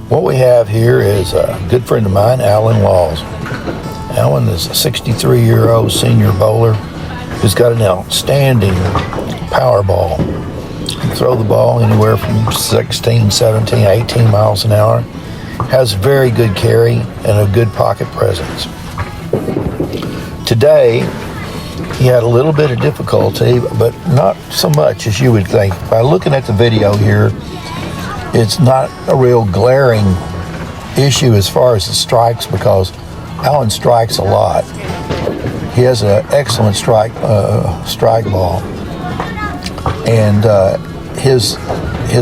What we have here is a good friend of mine, Alan Laws. Alan is a 63-year-old senior bowler who's got an outstanding power ball. He can throw the ball anywhere from 16, 17, 18 miles an hour. Has very good carry and a good pocket presence. Today, he had a little bit of difficulty, but not so much as you would think. By looking at the video here, it's not a real glaring issue as far as the strikes, because Alan strikes a lot. He has an excellent strike ball, and his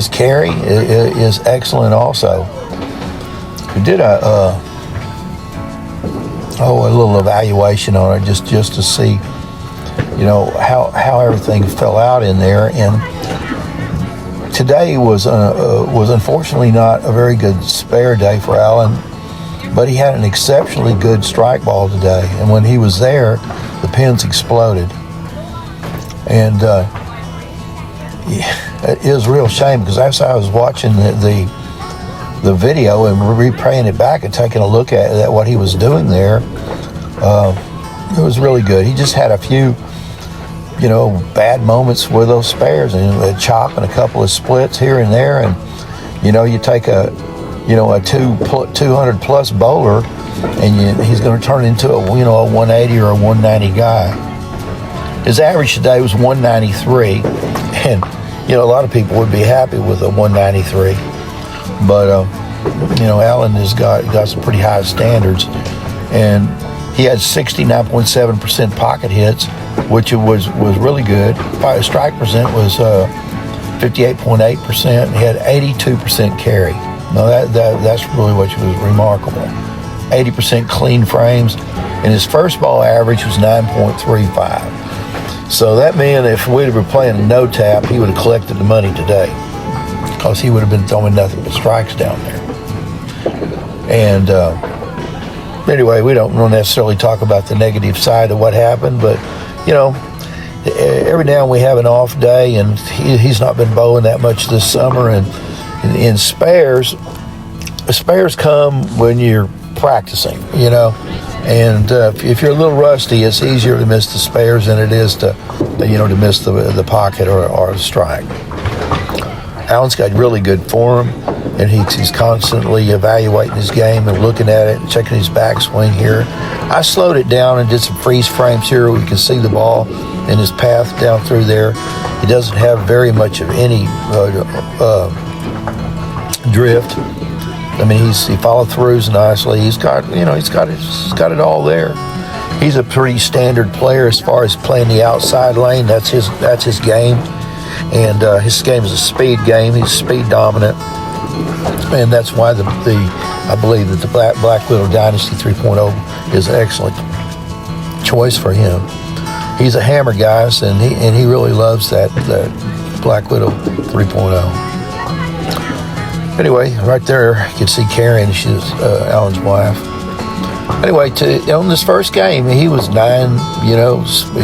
carry is excellent also. We did a little evaluation on it just to see, how everything fell out in there. And today was unfortunately not a very good spare day for Alan, but he had an exceptionally good strike ball today. And when he was there, the pins exploded. And it was a real shame, because as I was watching the video and replaying it back and taking a look at what he was doing there, it was really good. He just had a few bad moments with those spares, and a chop and a couple of splits here and there. And you take a 200 plus bowler, and he's going to turn into a 180 or a 190 guy. His average today was 193, and a lot of people would be happy with a 193, but Alan has got some pretty high standards, and he had 69.7% pocket hits, which was really good. Strike percent was 58.8%. He had 82% carry. Now that's really what was remarkable. 80% clean frames, and his first ball average was 9.35. So that meant if we'd have been playing a no tap, he would have collected the money today, because he would have been throwing nothing but strikes down there. And anyway, we don't necessarily talk about the negative side of what happened, but every now and we have an off day, and he's not been bowling that much this summer. And in spares come when you're practicing, and if you're a little rusty, it's easier to miss the spares than it is to miss the pocket or the strike. Alan's got really good form, and he's constantly evaluating his game and looking at it and checking his backswing here. I slowed it down and did some freeze frames here where you can see the ball and his path down through there. He doesn't have very much of any drift. I mean, he followed throughs nicely. He's got it all there. He's a pretty standard player as far as playing the outside lane. That's his game, and his game is a speed game. He's speed dominant, and that's why I believe that the Black Widow Dynasty 3.0 is an excellent choice for him. He's a hammer, guys, and he really loves that Black Widow 3.0. Anyway, right there you can see Karen. She's Alan's wife. Anyway, on this first game, he was 9,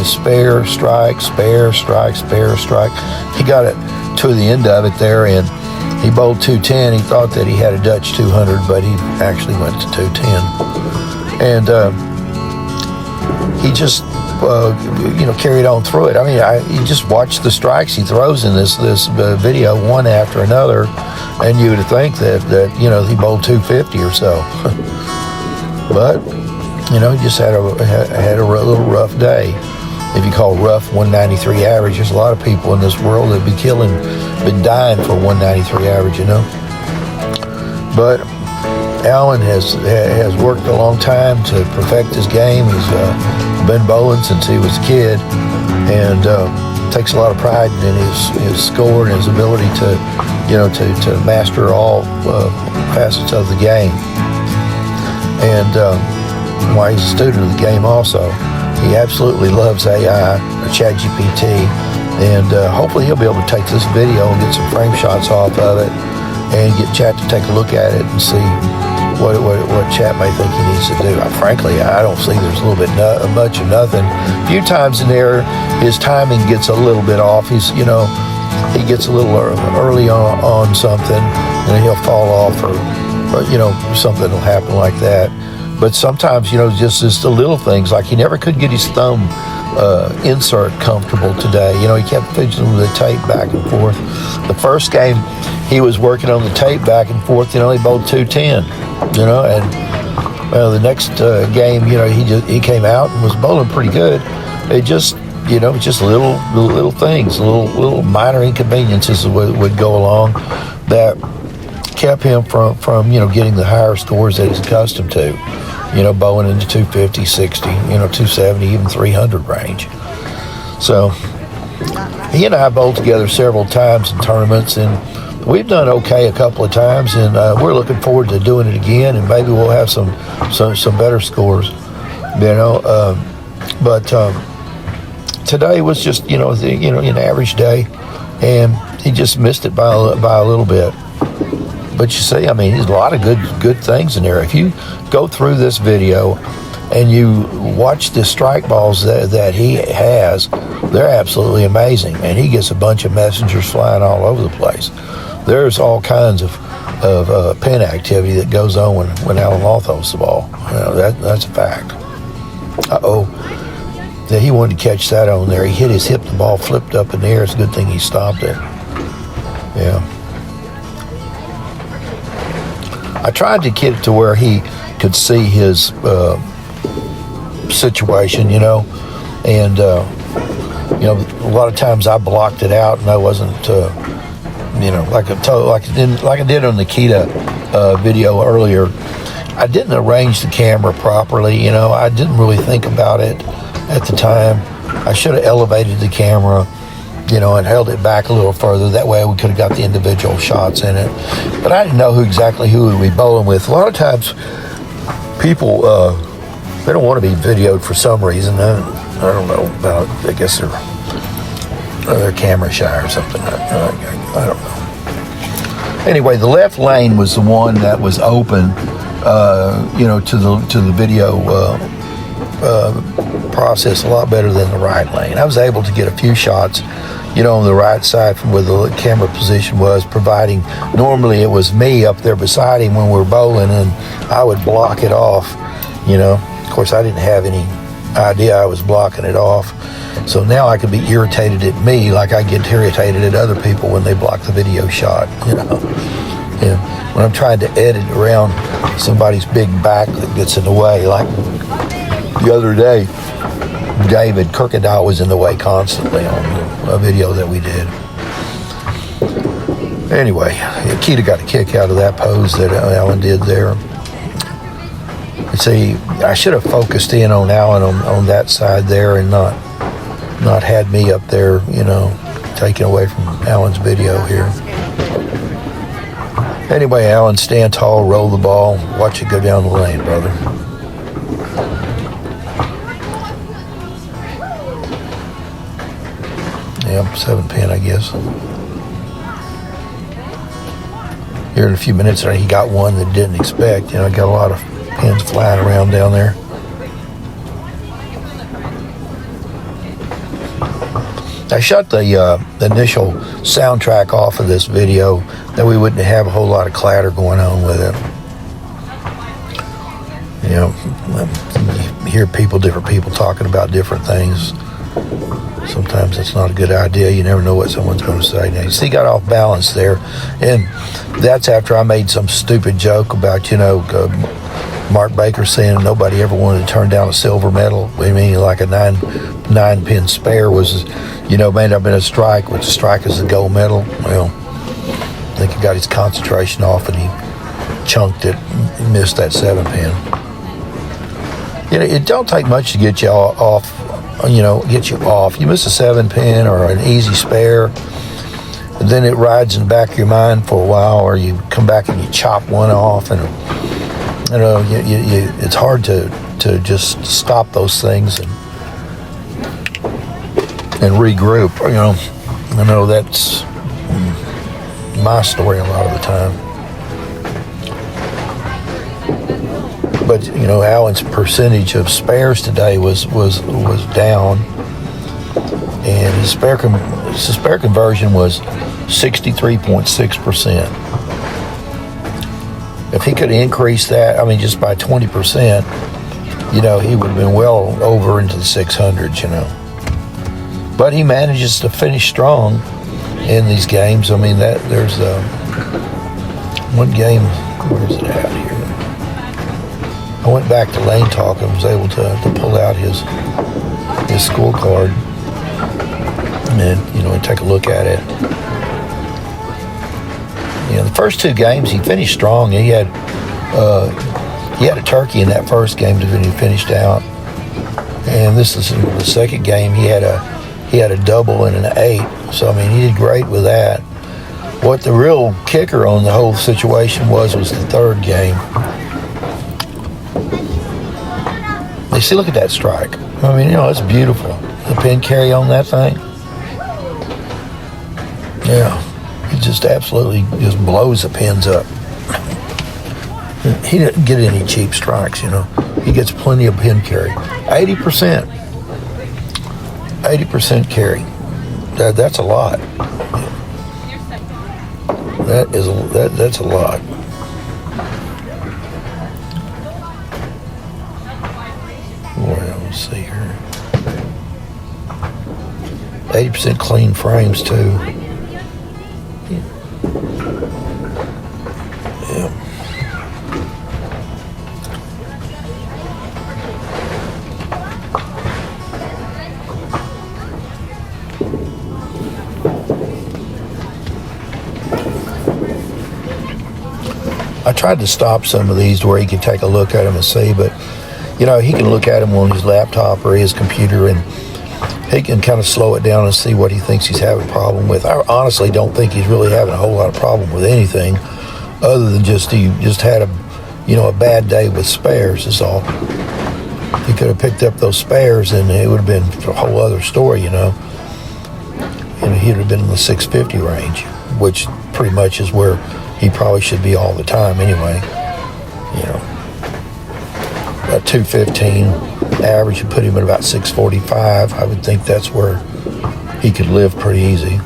spare, strike, spare, strike, spare, strike. He got it to the end of it there, and he bowled 210. He thought that he had a Dutch 200, but he actually went to 210. And he just, carried on through it. I mean, you just watch the strikes he throws in this video, one after another, and you would think that he bowled 250 or so. But, he just had a little rough day. If you call rough 193 average, there's a lot of people in this world that been dying for 193 average, But Alan has worked a long time to perfect his game. He's been bowling since he was a kid, and takes a lot of pride in his score and his ability to master all facets of the game. And while he's a student of the game also, he absolutely loves AI, or ChatGPT, and hopefully he'll be able to take this video and get some frame shots off of it, and get Chat to take a look at it and see what Chat may think he needs to do. Frankly, I don't see there's a little bit much of nothing. A few times in there, his timing gets a little bit off. He gets a little early on something, and he'll fall off, or But, something will happen like that. But sometimes, just the little things, like he never could get his thumb insert comfortable today. He kept fidgeting with the tape back and forth. The first game, he was working on the tape back and forth, he bowled 210, and the next game, he came out and was bowling pretty good. It just, just little things, little minor inconveniences would go along that kept him from getting the higher scores that he's accustomed to, bowling into 250, 60, 270, even 300 range. So he and I bowled together several times in tournaments, and we've done okay a couple of times, and we're looking forward to doing it again, and maybe we'll have some better scores, but today was just an average day, and he just missed it by a little bit. But you see, there's a lot of good things in there. If you go through this video and you watch the strike balls that he has, they're absolutely amazing. And he gets a bunch of messengers flying all over the place. There's all kinds of pin activity that goes on when Alan Law throws the ball. That's a fact. That he wanted to catch that on there. He hit his hip, the ball flipped up in the air. It's a good thing he stopped it. Yeah. I tried to get it to where he could see his situation, and a lot of times I blocked it out, and I wasn't, like I did on the Kita video earlier. I didn't arrange the camera properly. I didn't really think about it at the time. I should have elevated the camera, and held it back a little further. That way we could have got the individual shots in it. But I didn't know exactly who we'd be bowling with. A lot of times people, they don't want to be videoed for some reason. I don't know about, I guess they're camera shy or something. I don't know. Anyway, the left lane was the one that was open, to the video process a lot better than the right lane. I was able to get a few shots, on the right side from where the camera position was, providing normally it was me up there beside him when we were bowling, and I would block it off. Of course, I didn't have any idea I was blocking it off. So now I could be irritated at me like I get irritated at other people when they block the video shot, And when I'm trying to edit around somebody's big back that gets in the way, like the other day, David Kirkendall was in the way constantly on a video that we did. Anyway, Keita got a kick out of that pose that Alan did there. See, I should have focused in on Alan on that side there and not had me up there, taken away from Alan's video here. Anyway, Alan, stand tall, roll the ball, watch it go down the lane, brother. Yep, 7 pin, I guess. Here in a few minutes, he got one that didn't expect. Got a lot of pins flying around down there. I shut the initial soundtrack off of this video that we wouldn't have a whole lot of clatter going on with it. You hear different people talking about different things. Sometimes that's not a good idea. You never know what someone's going to say. Now, you see, got off balance there. And that's after I made some stupid joke about, Mark Baker saying nobody ever wanted to turn down a silver medal. I mean, like a nine pin spare was, made up in a strike, which a strike is the gold medal. Well, I think he got his concentration off and he chunked it and missed that 7 pin. It don't take much to get you off. Get you off. You miss a 7 pin or an easy spare, and then it rides in the back of your mind for a while, or you come back and you chop one off, and it's hard to just stop those things and regroup. I know that's my story a lot of the time. But Alan's percentage of spares today was down, and his spare conversion was 63.6%. If he could increase that, I mean, just by 20%, you know, he would have been well over into the 600s, you know. But he manages to finish strong in these games. I mean, there's one game, where is it at here? I went back to Lane Talk and was able to pull out his scorecard and, you know, and take a look at it. You know, the first two games he finished strong. He had a turkey in that first game that he finished out, and this is the second game. He had a double and an 8. So I mean, he did great with that. What the real kicker on the whole situation was the third game. You see, look at that strike. I mean, you know, it's beautiful. The pin carry on that thing. Yeah. He just absolutely just blows the pins up. He didn't get any cheap strikes, you know. He gets plenty of pin carry. 80%. 80% carry. That's a lot. That's a lot. Well, let's see here. 80% clean frames too. Yeah. I tried to stop some of these where he could take a look at them and see, but you know, he can look at them on his laptop or his computer, and he can kind of slow it down and see what he thinks he's having a problem with. I honestly don't think he's really having a whole lot of problem with anything, other than he just had a bad day with spares is all. He could have picked up those spares and it would have been a whole other story, you know. And he'd have been in the 650 range, which pretty much is where he probably should be all the time anyway. You know, about 215 average would put him at about 645. I would think that's where he could live pretty easy.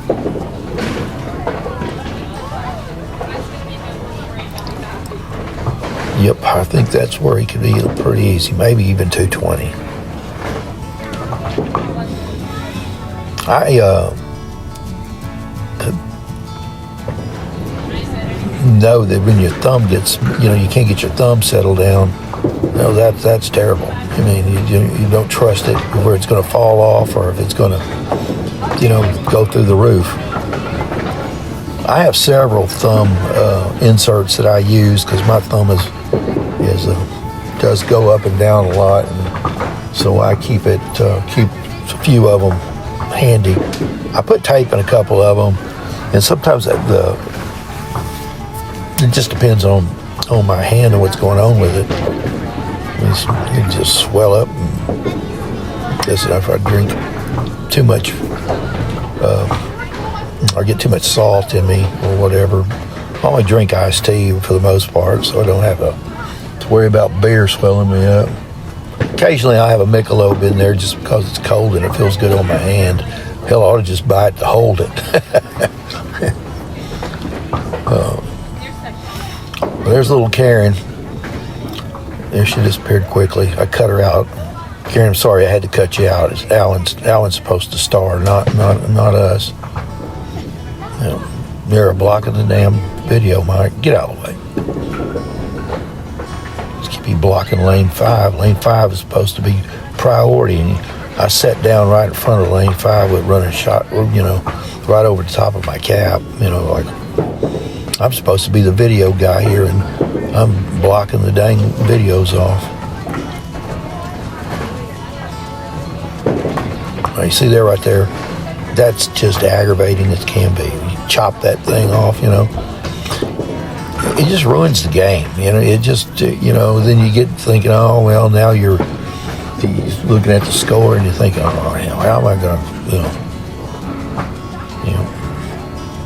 Yep, I think that's where he could be pretty easy, maybe even 220. I know that when your thumb gets, you can't get your thumb settled down. That's terrible. I mean, you don't trust it where it's going to fall off or if it's going to, go through the roof. I have several thumb inserts that I use because my thumb does go up and down a lot, and so I keep a few of them handy. I put tape in a couple of them, and sometimes it just depends on my hand and what's going on with it. It just swell up, and just if I drink too much or get too much salt in me or whatever. I only drink iced tea for the most part, so I don't have to worry about beer swelling me up. Occasionally I have a Michelob in there just because it's cold and it feels good on my hand. Hell, I ought to just buy it to hold it. There's little Karen. There, she disappeared quickly. I cut her out. Karen, I'm sorry I had to cut you out. It's Alan's supposed to star, not us. You're blocking the damn video, Mike. Get out of the way. Just keep you blocking lane 5. Lane 5 is supposed to be priority, and I sat down right in front of lane 5 with running shot, right over the top of my cap. Like I'm supposed to be the video guy here, and I'm blocking the dang videos off. You see there, right there? That's just aggravating as can be. You chop that thing off, it just ruins the game. It just, then you get thinking, oh, well, now you're looking at the score and you're thinking, oh, how am I going to,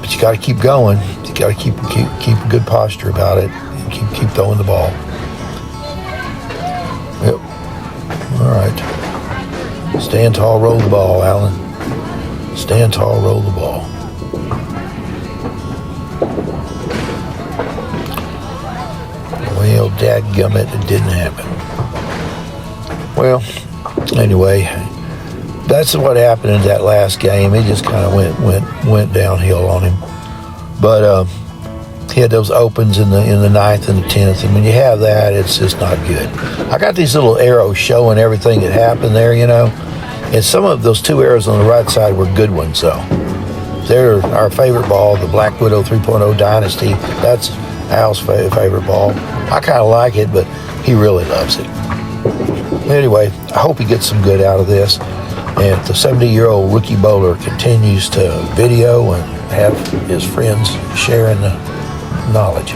but you got to keep going. You got to keep a good posture about it and keep throwing the ball. Yep. All right. Stand tall, roll the ball, Alan. Stand tall, roll the ball. dadgummit, it didn't happen. Well, anyway, that's what happened in that last game. He just kind of went downhill on him. But he had those opens in the 9th and the 10th, and when you have that, it's just not good. I got these little arrows showing everything that happened there, and some of those 2 arrows on the right side were good ones, though. They're our favorite ball, the Black Widow 3.0 Dynasty. That's Al's favorite ball. I kind of like it, but he really loves it. Anyway, I hope he gets some good out of this. And the 70-year-old rookie bowler continues to video and have his friends sharing the knowledge.